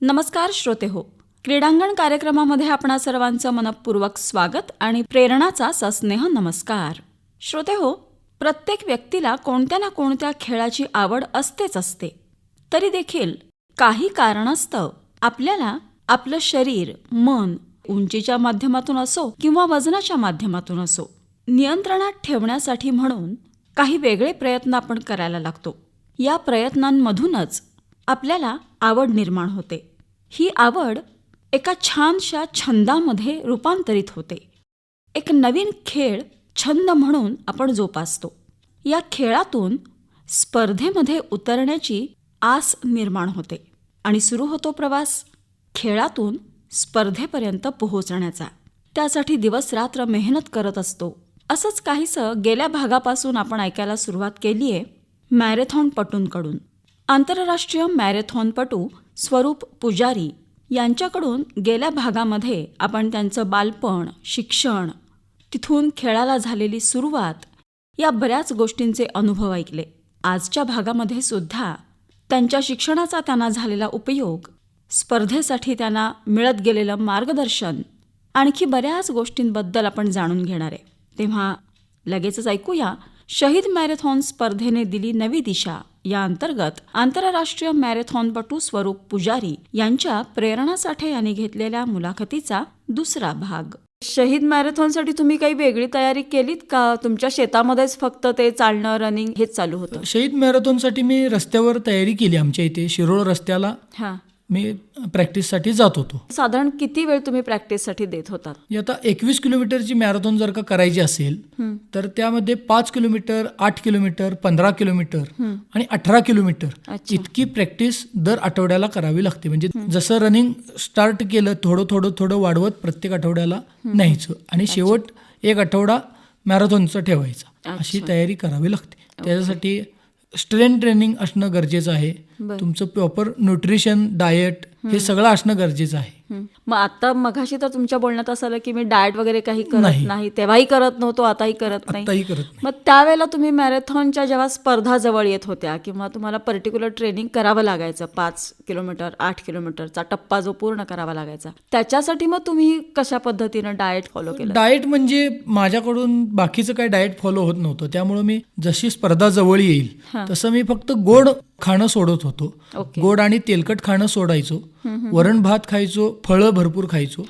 नमस्कार श्रोते हो, क्रीडांगण कार्यक्रमामध्ये आपणा सर्वांचं मनपूर्वक स्वागत आणि प्रेरणाचा सस्नेह नमस्कार. श्रोते हो, प्रत्येक व्यक्तीला कोणत्या ना कोणत्या खेळाची आवड असते. तरी देखील काही कारणास्तव आपल्याला आपलं शरीर, मन उंचीच्या माध्यमातून असो किंवा वजनाच्या माध्यमातून असो नियंत्रणात ठेवण्यासाठी म्हणून काही वेगळे प्रयत्न आपण करायला लागतो. या प्रयत्नांमधूनच आपल्याला आवड निर्माण होते. ही आवड एका छानशा छंदामध्ये रूपांतरित होते. एक नवीन खेळ छंद म्हणून आपण जोपासतो. या खेळातून स्पर्धेमध्ये उतरण्याची आस निर्माण होते आणि सुरू होतो प्रवास खेळातून स्पर्धेपर्यंत पोहोचण्याचा. त्यासाठी दिवसरात्र मेहनत करत असतो. असंच काहीसं गेल्या भागापासून आपण ऐकायला सुरुवात केली आहे मॅरेथॉनपटूंकडून. आंतरराष्ट्रीय मॅरेथॉनपटू स्वरूप पुजारी यांच्याकडून गेल्या भागामध्ये आपण त्यांचं बालपण, शिक्षण, तिथून खेळाला झालेली सुरुवात या बऱ्याच गोष्टींचे अनुभव ऐकले. आजच्या भागामध्ये सुद्धा त्यांच्या शिक्षणाचा त्यांना झालेला उपयोग, स्पर्धेसाठी त्यांना मिळत गेलेलं मार्गदर्शन, आणखी बऱ्याच गोष्टींबद्दल आपण जाणून घेणार आहे. तेव्हा लगेचच ऐकूया शहीद मॅरेथॉन स्पर्धेने दिली नवी दिशा या अंतर्गत आंतरराष्ट्रीय मॅरेथॉनपटू स्वरूप पुजारी यांच्या प्रेरणा साठे यांनी घेतलेल्या मुलाखतीचा दुसरा भाग. शहीद मॅरेथॉनसाठी तुम्ही काही वेगळी तयारी केलीत का? तुमच्या शेतामध्येच फक्त ते चालणं, रनिंग हेच चालू होतं? शहीद मॅरेथॉनसाठी मी रस्त्यावर तयारी केली. आमच्या इथे शिरोळ रस्त्याला मी प्रॅक्टिससाठी जात होतो. साधारण किती वेळ तुम्ही प्रॅक्टिससाठी देत होता? आता 21 किलोमीटरची मॅरेथॉन जर का करायची असेल तर त्यामध्ये 5 किलोमीटर, 8 किलोमीटर, 15 किलोमीटर आणि 18 किलोमीटर इतकी प्रॅक्टिस दर आठवड्याला करावी लागते. म्हणजे जसं रनिंग स्टार्ट केलं थोडं वाढवत प्रत्येक आठवड्याला न्यायचं आणि शेवट एक आठवडा मॅरेथॉनचा ठेवायचा. अशी तयारी करावी लागते. त्याच्यासाठी स्ट्रेंथ ट्रेनिंग असणं गरजेचं आहे. तुमचं प्रॉपर न्यूट्रिशन, डाएट हे सगळं असणं गरजेचं आहे. मग आता मघाशी तर तुमच्या बोलण्यात असं आलं की मी डाएट वगैरे काही करत नाही. तेव्हाही करत नव्हतो, आताही करत नाही. मग त्यावेळेला तुम्ही मॅरेथॉनच्या जेव्हा स्पर्धा जवळ येत होत्या किंवा तुम्हाला पर्टिक्युलर ट्रेनिंग करावं लागायचं, 5 किलोमीटर 8 किलोमीटरचा टप्पा जो पूर्ण करावा लागायचा, त्याच्यासाठी मग तुम्ही कशा पद्धतीनं डाएट फॉलो केलं? डाएट म्हणजे माझ्याकडून बाकीचं काही डाएट फॉलो होत नव्हतं. त्यामुळे मी जशी स्पर्धा जवळ येईल तसं मी फक्त गोड खाणं सोडत होतो. गोड आणि तेलकट खाणं सोडायचो. वरण भात खायचो, फळं भरपूर खायचो.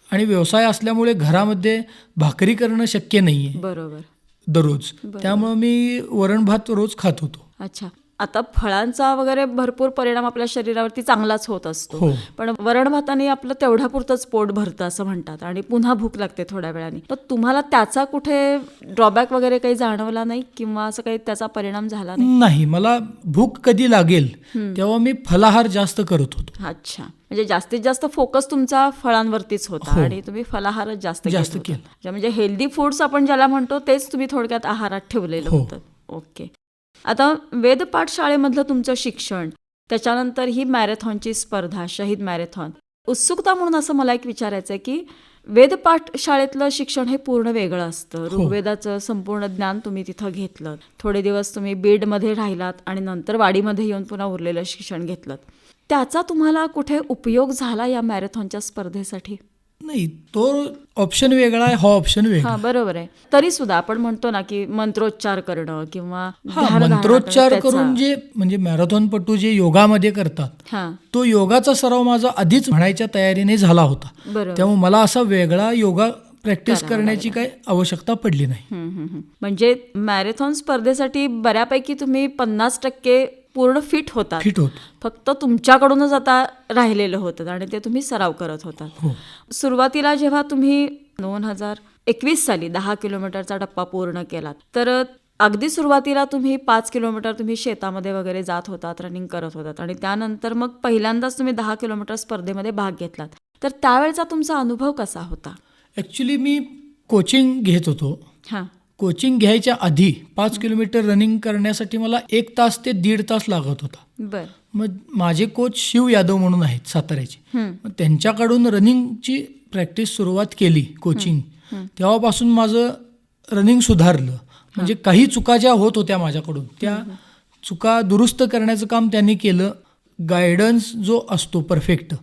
आणि व्यवसाय असल्यामुळे घरामध्ये भाकरी करणं शक्य नाहीये बरोबर दररोज. त्यामुळे मी वरण भात रोज खात होतो. अच्छा. आता फळांचा वगैरे भरपूर परिणाम आपल्या शरीरावरती चांगलाच होत असतो, पण वरण भाताने आपलं तेवढ्या पुरतंच पोट भरतं असं म्हणतात आणि पुन्हा भूक लागते थोड्या वेळाने. तर तुम्हाला त्याचा कुठे ड्रॉबॅक वगैरे काही जाणवला नाही किंवा असं काही त्याचा परिणाम झाला नाही? मला भूक कधी लागेल तेव्हा मी फलाहार जास्त करत होतो. अच्छा. म्हणजे जास्तीत जास्त फोकस तुमचा फळांवरतीच होता आणि तुम्ही फलाहारच जास्त केला. म्हणजे हेल्दी फूड्स आपण ज्याला म्हणतो तेच तुम्ही थोडक्यात आहारात ठेवलेलं होतं. ओके. आता वेदपाठ शाळेमधलं तुमचं शिक्षण, त्याच्यानंतर ही मॅरेथॉनची स्पर्धा, शहीद मॅरेथॉन, उत्सुकता म्हणून असं मला एक विचारायचं आहे की वेदपाठ शाळेतलं शिक्षण हे पूर्ण वेगळं असतं. ऋग्वेदाचं संपूर्ण ज्ञान तुम्ही तिथं घेतलं. थोडे दिवस तुम्ही बीडमध्ये राहिलात आणि नंतर वाडीमध्ये येऊन पुन्हा उरलेलं शिक्षण घेतलं. त्याचा तुम्हाला कुठे उपयोग झाला या मॅरेथॉनच्या स्पर्धेसाठी? नाही, तो ऑप्शन वेगळा आहे, हा ऑप्शन वेगळा. बरोबर आहे. तरी सुद्धा आपण म्हणतो ना की मंत्रोच्चार करणं किंवा मंत्रोच्चार करून जे म्हणजे मॅरेथॉनपटू जे योगामध्ये करतात तो योगाचा सराव माझा आधीच म्हणायच्या तयारीने झाला होता. त्यामुळे मला असा वेगळा योगा प्रॅक्टिस करण्याची काही आवश्यकता पडली नाही. म्हणजे मॅरेथॉन स्पर्धेसाठी बऱ्यापैकी तुम्ही 50% पूर्ण फिट होता. फक्त तुमच्याकडूनच आता राहिलेलं होतं आणि ते तुम्ही सराव करत होता. सुरुवातीला जेव्हा तुम्ही 2021 साली 10 किलोमीटरचा टप्पा पूर्ण केलात तर अगदी सुरुवातीला तुम्ही 5 किलोमीटर तुम्ही शेतामध्ये वगैरे जात होतात, रनिंग करत होतात आणि त्यानंतर मग पहिल्यांदाच तुम्ही 10 किलोमीटर स्पर्धेमध्ये भाग घेतलात. तर त्यावेळचा तुमचा अनुभव कसा होता? ॲक्च्युली मी कोचिंग घेत होतो. कोचिंग घ्यायच्या आधी 5 किलोमीटर रनिंग करण्यासाठी मला 1 तास ते 1.5 तास लागत होता. मग माझे कोच शिव यादव म्हणून आहेत साताऱ्याचे. मग त्यांच्याकडून रनिंगची प्रॅक्टिस सुरुवात केली कोचिंग. तेव्हापासून माझं रनिंग सुधारलं. म्हणजे काही चुका ज्या होत होत्या माझ्याकडून त्या चुका दुरुस्त करण्याचं काम त्यांनी केलं. गायडन्स जो असतो परफेक्ट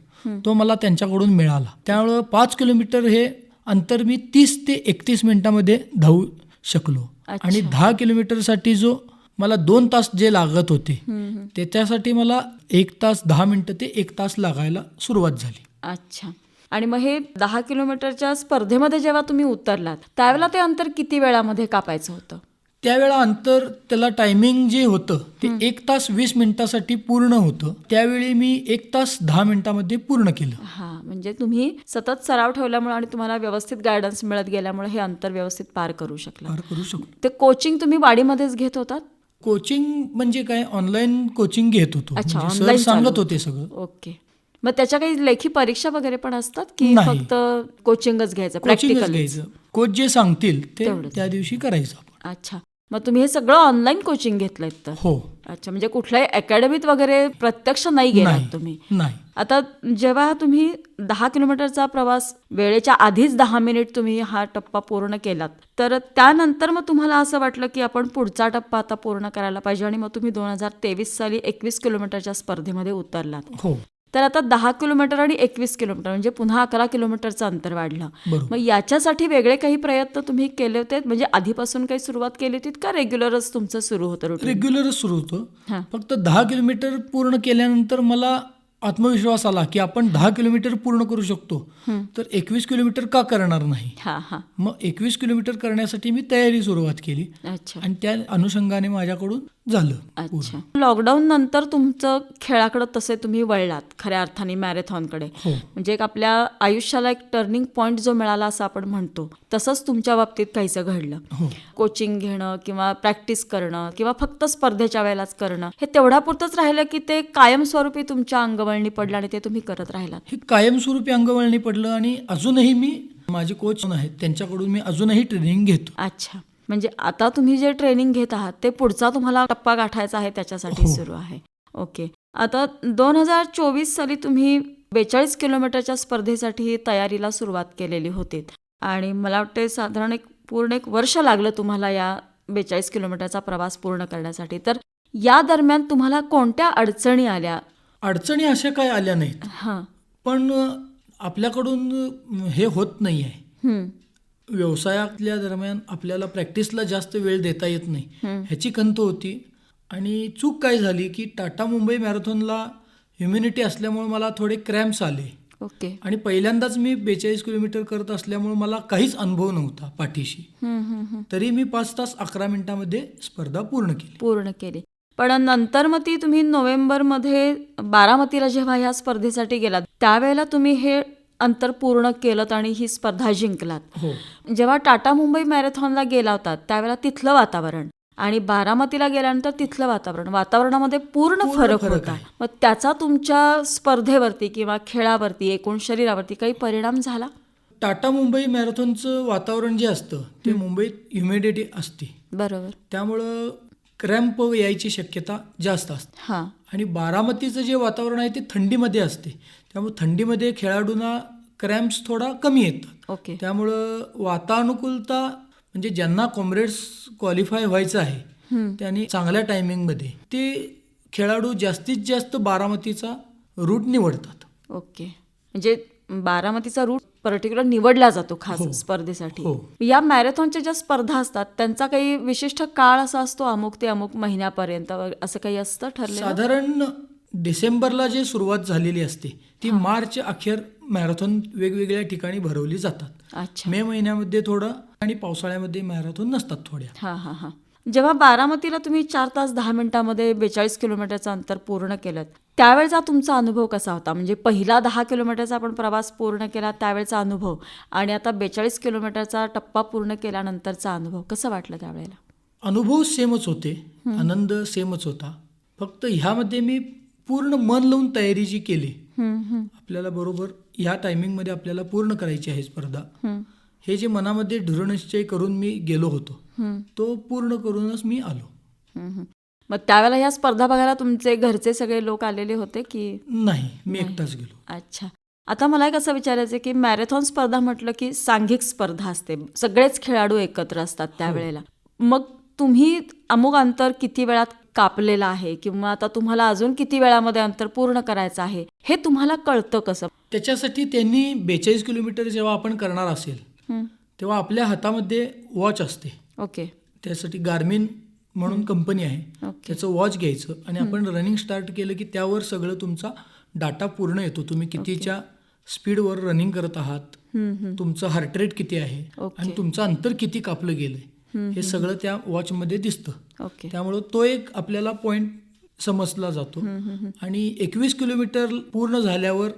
तो मला त्यांच्याकडून मिळाला. त्यामुळं 5 किलोमीटर हे अंतर मी 30 ते 31 मिनिटामध्ये धावू शकलो. अच्छा. आणि 10 किलोमीटरसाठी जो मला 2 तास जे लागत होते त्याच्यासाठी मला 1 तास 10 मिनिटं ते 1 तास लागायला सुरुवात झाली. अच्छा. आणि मग हे 10 किलोमीटरच्या स्पर्धेमध्ये जेव्हा तुम्ही उतरलात त्यावेळेला ते अंतर किती वेळामध्ये कापायचं होतं? त्यावेळा अंतर त्याला टायमिंग जे होतं ते 1 तास 20 मिनिटासाठी पूर्ण होतं. त्यावेळी मी 1 तास 10 मिनिटामध्ये पूर्ण केलं. हा, म्हणजे तुम्ही सतत सराव ठेवल्यामुळे आणि तुम्हाला व्यवस्थित गायडन्स मिळत गेल्यामुळे हे अंतर व्यवस्थित पार करू शकला. पार करू शकलो. ते कोचिंग तुम्ही वाडीमध्येच घेत होतात? कोचिंग म्हणजे काय, ऑनलाईन कोचिंग घेत होतो. अच्छा, म्हणजे online सर चालू सांगत होतं. होते सगळं. ओके. मग त्याच्या काही लेखी परीक्षा वगैरे पण असतात की नाही. फक्त कोचिंगच घ्यायचं, कोचिंगच प्रॅक्टिकल? घ्यायचं. कोच जे सांगतील ते तेवढंच. त्या दिवशी करायचं आपण. अच्छा. मग तुम्ही हे सगळं ऑनलाईन कोचिंग घेतलंय तर? हो. अच्छा, म्हणजे कुठल्याही अकॅडमीत वगैरे प्रत्यक्ष नाही गेलात नाही. तुम्ही? नाही. आता जेव्हा तुम्ही 10 किलोमीटरचा प्रवास वेळेच्या आधीच 10 मिनिट तुम्ही हा टप्पा पूर्ण केलात, तर त्यानंतर मग तुम्हाला असं वाटलं की आपण पुढचा टप्पा आता पूर्ण करायला पाहिजे आणि मग तुम्ही 2023 साली 21 किलोमीटरच्या स्पर्धेमध्ये उतरलात. हो. तर आता 10 किलोमीटर आणि 21 किलोमीटर म्हणजे पुन्हा 11 किलोमीटरचं अंतर वाढलं. बरोबर. मग याच्यासाठी वेगळे काही प्रयत्न तुम्ही केले होते? म्हणजे आधीपासून काही सुरुवात केली होती का रेग्युलरच तुमचं सुरू होतं रुटीन? रेग्युलरच सुरू होतं. हां. फक्त 10 किलोमीटर पूर्ण केल्यानंतर मला आत्मविश्वास आला की आपण 10 किलोमीटर पूर्ण करू शकतो, तर 21 किलोमीटर का करणार नाही. हा हा. मग 21 किलोमीटर करण्यासाठी मी तयारी सुरुवात केली अच्छा. आणि त्या अनुषंगाने माझ्याकडून झालं. अच्छा. लॉकडाऊन नंतर तुमचं खेळाकडे तसे तुम्ही वळलात खऱ्या अर्थाने मॅरेथॉनकडे. हो. म्हणजे एक आपल्या आयुष्याला एक टर्निंग पॉईंट जो मिळाला असं आपण म्हणतो, तसंच तुमच्या बाबतीत काहीसं घडलं. हो. कोचिंग घेणं किंवा प्रॅक्टिस करणं किंवा फक्त स्पर्धेच्या वेळेलाच करणं हे तेवढ्यापुरतंच राहिलं की ते कायमस्वरूपी तुमच्या अंगवळणी पडलं आणि ते तुम्ही करत राहिलात? हे कायमस्वरूपी अंगवळणी पडलं आणि अजूनही मी, माझे कोच आहेत त्यांच्याकडून मी अजूनही ट्रेनिंग घेतो. अच्छा. म्हणजे आता तुम्ही जे ट्रेनिंग घेत आहात ते पुढचा तुम्हाला टप्पा गाठायचा आहे त्याच्यासाठी हो. सुरू आहे. ओके. आता 2024 साली तुम्ही 42 किलोमीटरच्या स्पर्धेसाठी तयारीला सुरुवात केलेली होती आणि मला वाटते साधारण पूर्ण एक वर्ष लागलं तुम्हाला या 42 किलोमीटरचा प्रवास पूर्ण करण्यासाठी. तर या दरम्यान तुम्हाला कोणत्या अडचणी आल्या? अडचणी अशा काय आल्या नाहीत, हां. पण आपल्याकडून हे होत नाही आहे. हं. व्यवसायातल्या दरम्यान आपल्याला प्रॅक्टिसला जास्त वेळ देता येत नाही, ह्याची खंत होती. आणि चूक काय झाली की टाटा मुंबई मॅरेथॉनला ह्युमिनिटी असल्यामुळे मला थोडे क्रॅम्प्स आले. ओके. आणि पहिल्यांदाच मी 42 किलोमीटर करत असल्यामुळे मला काहीच अनुभव नव्हता पाठीशी. तरी मी 5 तास 11 मिनिटामध्ये स्पर्धा पूर्ण केली. पण नंतर मग ती तुम्ही नोव्हेंबरमध्ये बारामतीला जेव्हा ह्या स्पर्धेसाठी गेलात त्यावेळेला तुम्ही हे अंतर पूर्ण केलं आणि ही स्पर्धा जिंकलात. हो. जेव्हा टाटा मुंबई मॅरेथॉनला गेला होता त्यावेळेला तिथलं वातावरण आणि बारामतीला गेल्यानंतर तिथलं वातावरणामध्ये पूर्ण फरक होता. आहे. मग त्याचा तुमच्या स्पर्धेवरती किंवा खेळावरती, एकूण शरीरावरती काही परिणाम झाला? टाटा मुंबई मॅरेथॉनचं वातावरण जे असतं ते मुंबईत ह्युमिडिटी असते, बरोबर. त्यामुळं क्रॅम्प यायची शक्यता जास्त असते. हां. आणि बारामतीचं जे वातावरण आहे ते थंडीमध्ये असते, त्यामुळे थंडीमध्ये खेळाडूंना क्रॅम्प्स थोडा कमी येतात. ओके. त्यामुळं वातानुकूलता म्हणजे ज्यांना कॉम्रेड्स क्वालिफाय व्हायचं आहे त्यांनी चांगल्या टायमिंगमध्ये ते खेळाडू जास्तीत जास्त बारामतीचा रूट निवडतात. ओके. म्हणजे बारामतीचा रूट पर्टिक्युलर निवडला जातो खास हो. स्पर्धेसाठी. हो. या मॅरेथॉनच्या ज्या स्पर्धा असतात त्यांचा काही विशिष्ट काळ असा असतो, अमुक ते अमुक महिन्यापर्यंत असं काही असतं ठरलेलं? साधारण डिसेंबरला जे सुरुवात झालेली असते ती मार्च अखेर मॅरेथॉन वेगवेगळ्या ठिकाणी भरवली जातात. अच्छा. मे महिन्यामध्ये थोडं आणि पावसाळ्यामध्ये मॅरेथॉन नसतात थोड्या. हां हां हां. जेव्हा बारामतीला तुम्ही 4 तास 10 मिनिटांमध्ये 42 किलोमीटरचं अंतर पूर्ण केलं त्यावेळेचा तुमचा अनुभव कसा होता? म्हणजे पहिला 10 किलोमीटरचा आपण प्रवास पूर्ण केला त्यावेळेचा अनुभव आणि आता 42 किलोमीटरचा टप्पा पूर्ण केल्यानंतरचा अनुभव कसं वाटलं त्यावेळेला? अनुभव सेमच होते, आनंद सेमच होता. फक्त ह्यामध्ये मी पूर्ण मन लावून तयारी जी केली, आपल्याला बरोबर ह्या टायमिंगमध्ये आपल्याला पूर्ण करायची आहे स्पर्धा, हे जे मनामध्ये दृढनिश्चय करून मी गेलो होतो तो पूर्ण करूनच मी आलो. मग त्यावेळेला ह्या स्पर्धा बघायला तुमचे घरचे सगळे लोक आलेले होते की? नाही, मी एकटाच गेलो. अच्छा. आता मला एक असं विचारायचं की मॅरेथॉन स्पर्धा म्हटलं की सांघिक स्पर्धा असते, सगळेच खेळाडू एकत्र असतात त्यावेळेला. मग तुम्ही अमुक अंतर किती वेळात कापलेलं आहे किंवा आता तुम्हाला अजून किती वेळामध्ये अंतर पूर्ण करायचं आहे हे तुम्हाला कळतं कसं? त्याच्यासाठी त्यांनी 42 किलोमीटर जेव्हा आपण करणार असेल तेव्हा आपल्या हातामध्ये वॉच असते. ओके. त्यासाठी गार्मिन म्हणून कंपनी आहे, ओके. त्याचं वॉच घ्यायचं आणि आपण रनिंग स्टार्ट केलं की त्यावर सगळं तुमचा डाटा पूर्ण येतो. तुम्ही कितीच्या स्पीडवर रनिंग करत आहात, तुमचं हार्ट रेट किती आहे आणि तुमचं अंतर किती कापलं गेलंय हे सगळं त्या वॉचमध्ये दिसतं. ओके. त्यामुळं तो एक आपल्याला पॉईंट समजला जातो. आणि 21 किलोमीटर पूर्ण झाल्यावर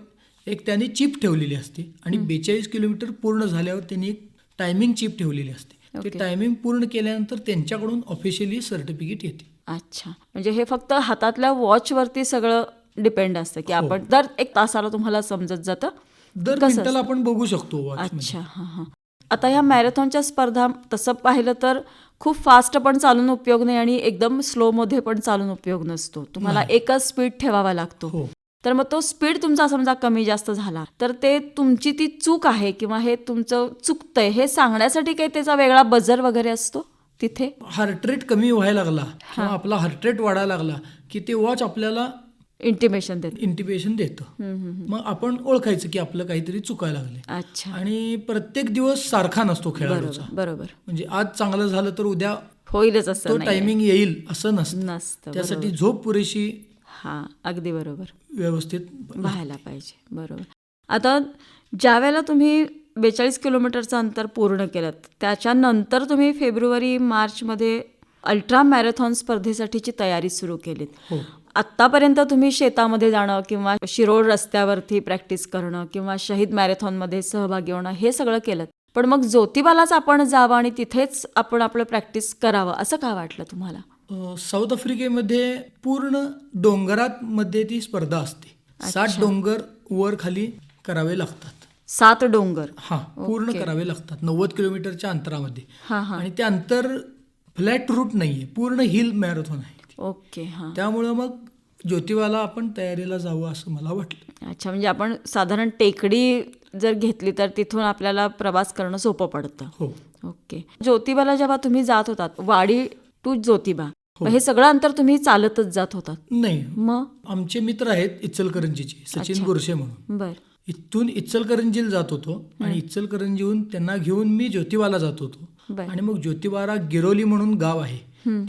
एक त्यांनी चिप ठेवलेली असते आणि 42 किलोमीटर पूर्ण झाल्यावर त्यांनी एक टायमिंग चिप ठेवलेली असते. ते टायमिंग पूर्ण केल्यानंतर त्यांच्याकडून ऑफिशियली सर्टिफिकेट येते. अच्छा, म्हणजे हे फक्त हातातल्या वॉचवरती सगळं डिपेंड असतं की आपण दर 1 तासाला तुम्हाला समजत जातं, दर कसं मिनिटाला असतं? आपण बघू शकतो वॉच. अच्छा. हां हां. आता ह्या मॅरेथॉनच्या स्पर्धा तसं पाहिलं तर खूप फास्ट पण चालून उपयोग नाही आणि एकदम स्लोमध्ये पण चालून उपयोग नसतो. तुम्हाला एकच स्पीड ठेवावा लागतो. हो. तर मग तो स्पीड तुमचा समजा कमी जास्त झाला तर ते तुमची ती चूक आहे किंवा हे तुमचं चुकतंय हे सांगण्यासाठी काही त्याचा वेगळा बजर वगैरे असतो तिथे? हार्ट रेट कमी व्हायला लागला किंवा आपला हार्ट रेट वाढायला लागला की ते वॉच आपल्याला इंटिमेशन देते. इंटिमेशन देतं. मग आपण ओळखायचं की आपलं काहीतरी चुकायला लागले. अच्छा. आणि प्रत्येक दिवस सारखा नसतो खेळाडूचा. बरोबर. म्हणजे आज चांगलं झालं तर उद्या होईलच असं तो नाही टायमिंग येईल असं नसतं. नसतं. त्यासाठी झोप पुरेशी हां, अगदी बरोबर व्यवस्थित व्हायला पाहिजे. बरोबर. आता ज्या वेळेला तुम्ही 42 किलोमीटरचं अंतर पूर्ण केलं त्याच्यानंतर तुम्ही फेब्रुवारी मार्चमध्ये अल्ट्रा मॅरेथॉन स्पर्धेसाठीची तयारी सुरू केलीत. हो. आत्तापर्यंत तुम्ही शेतामध्ये जाणं किंवा शिरोळ रस्त्यावरती प्रॅक्टिस करणं किंवा शहीद मॅरेथॉनमध्ये सहभागी होणं हे सगळं केलं, पण मग ज्योतिबालाच आपण जावं आणि तिथेच आपण आपलं प्रॅक्टिस करावं असं का वाटलं तुम्हाला? साऊथ आफ्रिकेमध्ये पूर्ण डोंगरात मध्ये ती स्पर्धा असते. 7 डोंगर वर खाली करावे लागतात. 7 डोंगर? पूर्ण करावे लागतात 90 किलोमीटरच्या अंतरामध्ये. हां हां. आणि ते अंतर फ्लॅट रूट नाहीये, पूर्ण हिल मॅरेथॉन आहे. ओके. हां. त्यामुळं मग ज्योतिबाला आपण तयारीला जावं असं मला वाटलं. अच्छा, म्हणजे आपण साधारण टेकडी जर घेतली तर तिथून आपल्याला प्रवास करणं सोपं पडतं. हो. ओके. ज्योतिबाला जेव्हा तुम्ही जात होतात वाडी टू ज्योतिबा, मग हे सगळं अंतर तुम्ही चालतच जात होतात? नाही, मग आमचे मित्र आहेत इचलकरंजीचे, सचिन गुरसे म्हणून. बर. इथून इचलकरंजीला जात होतो आणि इचलकरंजीहून त्यांना घेऊन मी ज्योतिबाला जात होतो. बर. आणि मग ज्योतिबाला गिरोली म्हणून गाव आहे,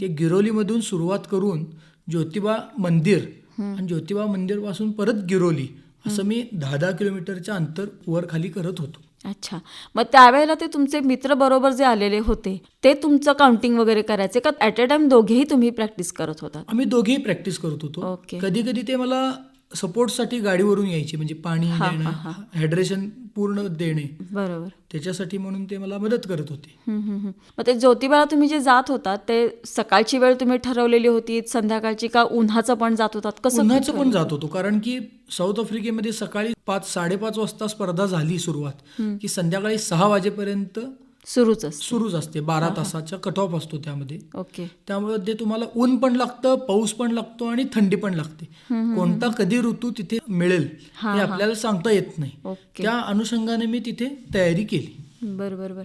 ते गिरोलीमधून सुरुवात करून ज्योतिबा मंदिर आणि ज्योतिबा मंदिर पासून परत गिरोली असं मी 10 किलोमीटरच्या अंतर वर खाली करत होतो. अच्छा, मग त्यावेळेला ते तुमचे मित्र बरोबर जे आलेले होते ते तुमचं काउंटिंग वगैरे करायचे का ॲट अ टाइम दोघेही तुम्ही प्रॅक्टिस करत होतात? आम्ही दोघेही प्रॅक्टिस करत होतो. ओके. कधी कधी ते मला सपोर्टसाठी गाडीवरून यायचे, म्हणजे पाणी देणं, हायड्रेशन पूर्ण देणे, बरोबर. त्याच्यासाठी म्हणून ते मला मदत करत होते. मग ते ज्योतिबाला तुम्ही जे जात होतात ते सकाळची वेळ तुम्ही ठरवलेली होती, संध्याकाळची का उन्हाचं पण जात होतात? कसं? उन्हाचं पण जात होतो, कारण की साऊथ आफ्रिकेमध्ये सकाळी 5-5:30 वाजता स्पर्धा झाली सुरुवात की संध्याकाळी 6 वाजेपर्यंत सुरूच असते. 12 तासाचा कट ऑफ असतो त्यामध्ये. ओके. त्यामुळे ते तुम्हाला ऊन पण लागतं, पाऊस पण लागतो आणि थंडी पण लागते. कोणता कधी ऋतू तिथे मिळेल हे आपल्याला सांगता येत नाही. त्या अनुषंगाने मी तिथे तयारी केली. बरोबर.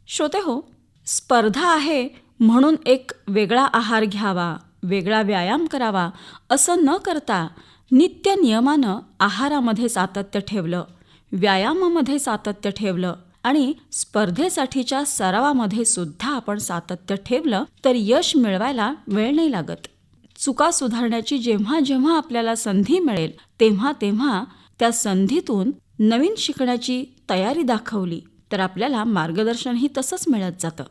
श्रोते हो, स्पर्धा आहे म्हणून एक वेगळा आहार घ्यावा, वेगळा व्यायाम करावा असं न करता नित्य नियमानं आहारामध्ये सातत्य ठेवलं, व्यायामामध्ये सातत्य ठेवलं आणि स्पर्धेसाठीच्या सरावामध्ये सुद्धा आपण सातत्य ठेवलं तर यश मिळवायला वेळ नाही लागत. चुका सुधारण्याची जेव्हा जेव्हा आपल्याला संधी मिळेल तेव्हा तेव्हा त्या संधीतून नवीन शिकण्याची तयारी दाखवली तर आपल्याला मार्गदर्शनही तसंच मिळत जातं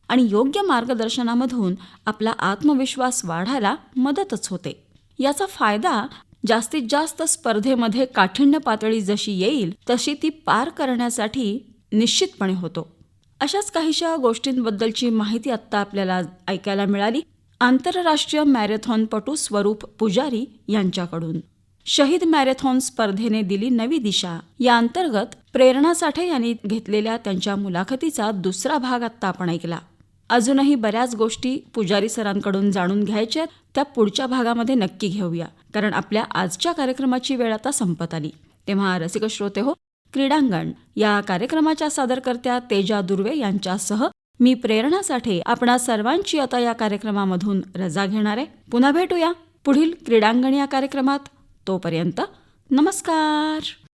आणि योग्य मार्गदर्शनामधून आपला आत्मविश्वास वाढायला मदतच होते. याचा फायदा जास्तीत जास्त स्पर्धेमध्ये काठिण्य पातळी जशी येईल तशी ती पार करण्यासाठी निश्चितपणे होतो. अशाच काहीशा गोष्टींबद्दलची माहिती आत्ता आपल्याला ऐकायला मिळाली आंतरराष्ट्रीय मॅरेथॉनपटू स्वरूप पुजारी यांच्याकडून. शहीद मॅरेथॉन स्पर्धेने दिली नवी दिशा या अंतर्गत प्रेरणा साठे यांनी घेतलेल्या त्यांच्या मुलाखतीचा दुसरा भाग आत्ता आपण ऐकला. अजूनही बऱ्याच गोष्टी पुजारी सरांकडून जाणून घ्यायच्यात, त्या पुढच्या भागामध्ये नक्की घेऊया, कारण आपल्या आजच्या कार्यक्रमाची वेळ आता संपत आली. तेव्हा रसिक श्रोते हो, क्रीडांगण या कार्यक्रमाच्या सादरकर्त्या तेजा दुर्वे यांच्यासह मी प्रेरणा साठे आपणा सर्वांची आता या कार्यक्रमामधून रजा घेणार आहे. पुन्हा भेटूया पुढील क्रीडांगण या कार्यक्रमात. तोपर्यंत नमस्कार.